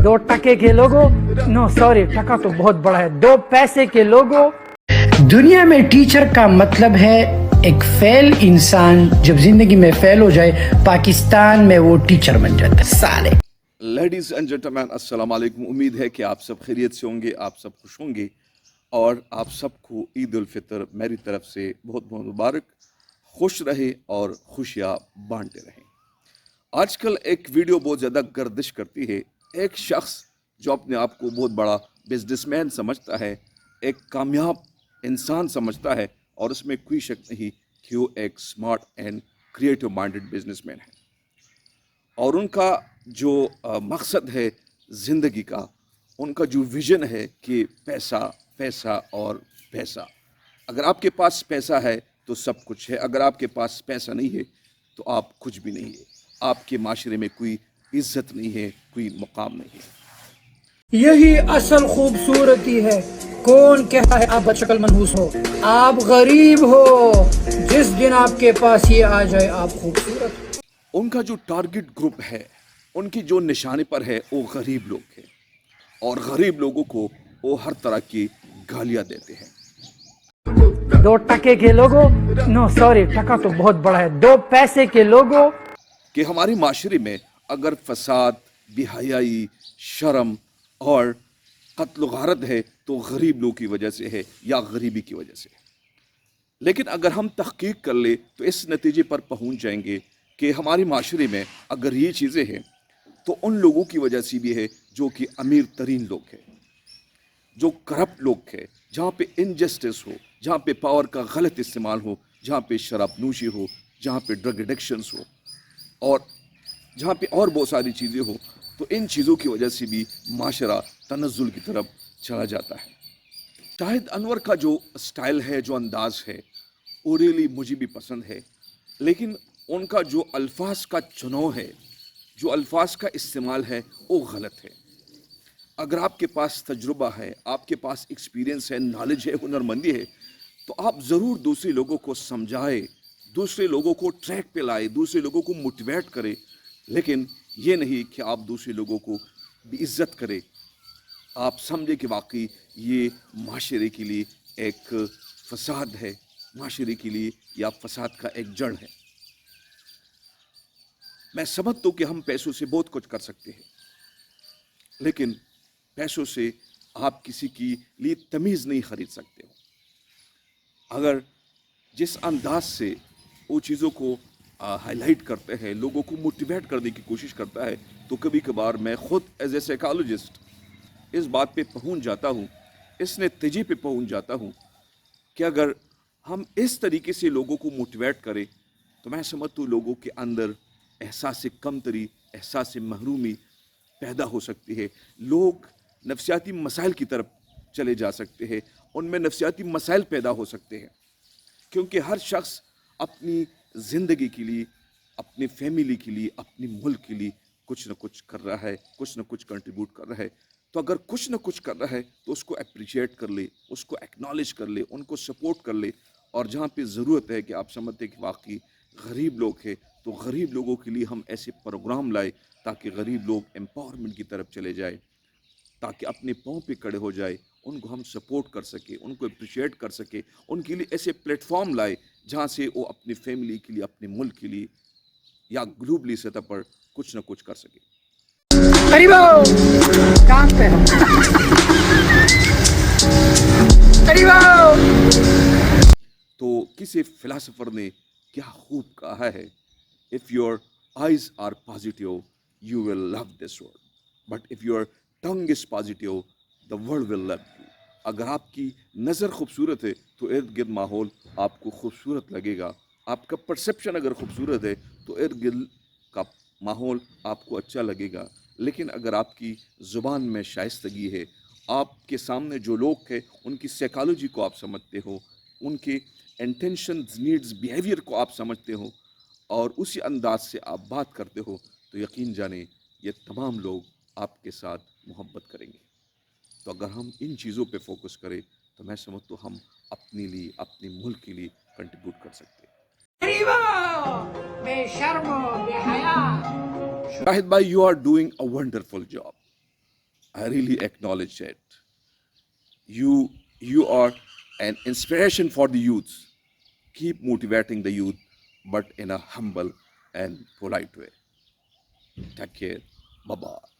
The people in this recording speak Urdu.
دو ٹکے کے لوگوں، نو سوری ٹکا تو بہت بڑا ہے، دو پیسے کے لوگوں۔ دنیا میں ٹیچر کا مطلب ہے ایک فیل انسان جب زندگی میں فیل ہو جائے، پاکستان میں وہ ٹیچر بن جاتا ہے سالے۔ لیڈیز اینڈ جنٹلمین، السلام علیکم۔ امید ہے کہ آپ سب خیریت سے ہوں گے، آپ سب خوش ہوں گے، اور آپ سب کو عید الفطر میری طرف سے بہت بہت مبارک۔ خوش رہے اور خوشیاں بانٹتے رہیں۔ آج کل ایک ویڈیو بہت زیادہ گردش کرتی ہے۔ ایک شخص جو اپنے آپ کو بہت بڑا بزنس مین سمجھتا ہے، ایک کامیاب انسان سمجھتا ہے، اور اس میں کوئی شک نہیں کہ وہ ایک smart and creative minded business man ہے، اور ان کا جو مقصد ہے زندگی کا، ان کا جو ویژن ہے کہ پیسہ پیسہ اور پیسہ۔ اگر آپ کے پاس پیسہ ہے تو سب کچھ ہے، اگر آپ کے پاس پیسہ نہیں ہے تو آپ کچھ بھی نہیں ہے، آپ کے معاشرے میں کوئی عزت نہیں ہے، کوئی مقام نہیں ہے۔ یہی اصل خوبصورتی ہے۔ کون کہتا ہے آپ بدشکل منحوس ہو؟ آپ غریب ہو۔ جس دن آپ کے پاس یہ آ جائے آپ خوبصورت۔ ان کا جو ٹارگٹ گروپ ہے، ان کی جو نشانے پر ہے، وہ غریب لوگ ہیں، اور غریب لوگوں کو وہ ہر طرح کی گالیاں دیتے ہیں۔ دو ٹکے کے لوگوں، نو سوری ٹکا تو بہت بڑا ہے، دو پیسے کے لوگوں۔ کہ ہماری معاشرے میں اگر فساد، بے حیائی، شرم اور قتل و غارت ہے تو غریب لوگوں کی وجہ سے ہے یا غریبی کی وجہ سے ہے۔ لیکن اگر ہم تحقیق کر لیں تو اس نتیجے پر پہنچ جائیں گے کہ ہمارے معاشرے میں اگر یہ چیزیں ہیں تو ان لوگوں کی وجہ سے بھی ہے جو کہ امیر ترین لوگ ہیں، جو کرپٹ لوگ ہیں، جہاں پہ انجسٹس ہو، جہاں پہ پاور کا غلط استعمال ہو، جہاں پہ شراب نوشی ہو، جہاں پہ ڈرگ ایڈکشنز ہو، اور جہاں پہ اور بہت ساری چیزیں ہو، تو ان چیزوں کی وجہ سے بھی معاشرہ تنزل کی طرف چلا جاتا ہے۔ شاہد انور کا جو سٹائل ہے، جو انداز ہے، وہ ریلی مجھے بھی پسند ہے، لیکن ان کا جو الفاظ کا چناؤ ہے، جو الفاظ کا استعمال ہے، وہ غلط ہے۔ اگر آپ کے پاس تجربہ ہے، آپ کے پاس ایکسپیرینس ہے، نالج ہے، ہنرمندی ہے، تو آپ ضرور دوسرے لوگوں کو سمجھائے، دوسرے لوگوں کو ٹریک پہ لائے، دوسرے لوگوں کو موٹیویٹ کرے، لیکن یہ نہیں کہ آپ دوسرے لوگوں کو بھی عزت کرے۔ آپ سمجھے کہ واقعی یہ معاشرے کے لیے ایک فساد ہے، معاشرے کے لیے یا فساد کا ایک جڑ ہے۔ میں سمجھتا ہوں کہ ہم پیسوں سے بہت کچھ کر سکتے ہیں، لیکن پیسوں سے آپ کسی کی لیے تمیز نہیں خرید سکتے ہو۔ اگر جس انداز سے وہ چیزوں کو ہائی لائٹ کرتے ہیں، لوگوں کو موٹیویٹ کرنے کی کوشش کرتا ہے، تو کبھی کبھار میں خود ایز اے سائیکالوجسٹ اس بات پہ پہنچ جاتا ہوں، اس نتیجے پہ پہنچ جاتا ہوں کہ اگر ہم اس طریقے سے لوگوں کو موٹیویٹ کریں تو میں سمجھتا ہوں لوگوں کے اندر احساس کمتری، احساس محرومی پیدا ہو سکتی ہے، لوگ نفسیاتی مسائل کی طرف چلے جا سکتے ہیں، ان میں نفسیاتی مسائل پیدا ہو سکتے ہیں، کیونکہ ہر شخص اپنی زندگی کے لیے، اپنی فیملی کے لیے، اپنے ملک کے لیے کچھ نہ کچھ کر رہا ہے، کچھ نہ کچھ کنٹریبیوٹ کر رہا ہے۔ تو اگر کچھ نہ کچھ کر رہا ہے تو اس کو اپریشیٹ کر لے، اس کو ایکنالج کر لے، ان کو سپورٹ کر لے، اور جہاں پہ ضرورت ہے کہ آپ سمجھتے ہیں کہ واقعی غریب لوگ ہیں تو غریب لوگوں کے لیے ہم ایسے پروگرام لائے تاکہ غریب لوگ امپاورمنٹ کی طرف چلے جائے، تاکہ اپنے پاؤں پہ کھڑے ہو جائے، ان کو ہم سپورٹ کر سکیں، ان کو اپریشیٹ کر سکیں، ان کے لیے ایسے پلیٹ فارم لائے جہاں سے وہ اپنی فیملی کے لیے، اپنے ملک کے لیے یا گلوبلی سطح پر کچھ نہ کچھ کر سکے۔ قریبو کام پہ قریبو۔ تو کسی فلاسفر نے کیا خوب کہا ہے، if your eyes are positive you will love this world, but if your tongue is positive the world will love you۔ اگر آپ کی نظر خوبصورت ہے تو ارد گرد ماحول آپ کو خوبصورت لگے گا، آپ کا پرسیپشن اگر خوبصورت ہے تو ارد گرد کا ماحول آپ کو اچھا لگے گا، لیکن اگر آپ کی زبان میں شائستگی ہے، آپ کے سامنے جو لوگ ہیں ان کی سائیکالوجی کو آپ سمجھتے ہو، ان کے انٹینشنز، نیڈز، بیہیویئر کو آپ سمجھتے ہو، اور اسی انداز سے آپ بات کرتے ہو، تو یقین جانیں یہ تمام لوگ آپ کے ساتھ محبت کریں گے۔ تو اگر ہم ان چیزوں پہ فوکس کریں تو میں سمجھتا ہوں ہم اپنے لیے، اپنے ملک کے لیے کنٹریبیوٹ کر سکتے ہیں۔ بے شرم و بے حیا۔ شاہد بھائی، you are doing a wonderful job, I really acknowledge it. You are an inspiration for the youth. Keep motivating the youth, but in a humble and polite way. Take care. Bye bye.